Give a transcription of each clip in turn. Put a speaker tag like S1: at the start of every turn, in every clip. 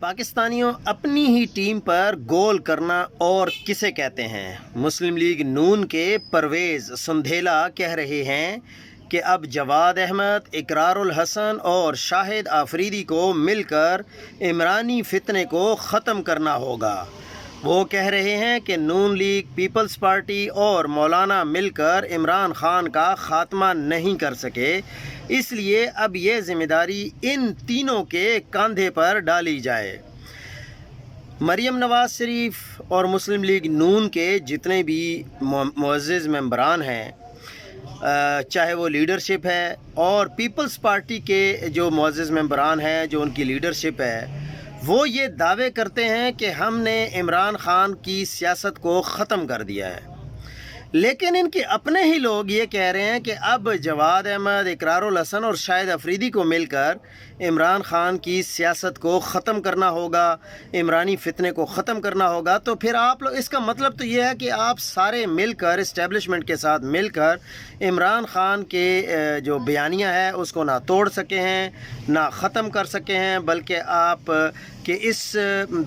S1: پاکستانیوں اپنی ہی ٹیم پر گول کرنا اور کسے کہتے ہیں؟ مسلم لیگ نون کے پرویز سندھیلا کہہ رہے ہیں کہ اب جواد احمد، اقرار الحسن اور شاہد آفریدی کو مل کر عمرانی فتنے کو ختم کرنا ہوگا۔ وہ کہہ رہے ہیں کہ نون لیگ، پیپلز پارٹی اور مولانا مل کر عمران خان کا خاتمہ نہیں کر سکے، اس لیے اب یہ ذمہ داری ان تینوں کے کاندھے پر ڈالی جائے۔ مریم نواز شریف اور مسلم لیگ نون کے جتنے بھی معزز ممبران ہیں، چاہے وہ لیڈرشپ ہے، اور پیپلز پارٹی کے جو معزز ممبران ہیں جو ان کی لیڈرشپ ہے، وہ یہ دعوے کرتے ہیں کہ ہم نے عمران خان کی سیاست کو ختم کر دیا ہے، لیکن ان کے اپنے ہی لوگ یہ کہہ رہے ہیں کہ اب جواد احمد، اقرار الحسن اور شاہد آفریدی کو مل کر عمران خان کی سیاست کو ختم کرنا ہوگا، عمرانی فتنے کو ختم کرنا ہوگا۔ تو پھر آپ لوگ، اس کا مطلب تو یہ ہے کہ آپ سارے مل کر، اسٹیبلشمنٹ کے ساتھ مل کر عمران خان کے جو بیانیہ ہے اس کو نہ توڑ سکے ہیں، نہ ختم کر سکے ہیں، بلکہ آپ کہ اس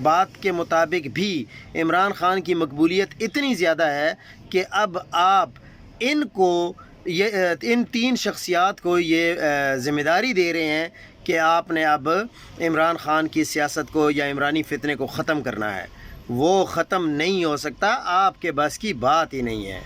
S1: بات کے مطابق بھی عمران خان کی مقبولیت اتنی زیادہ ہے کہ اب آپ ان تین شخصیات کو یہ ذمہ داری دے رہے ہیں کہ آپ نے اب عمران خان کی سیاست کو یا عمرانی فتنے کو ختم کرنا ہے۔ وہ ختم نہیں ہو سکتا، آپ کے بس کی بات ہی نہیں ہے۔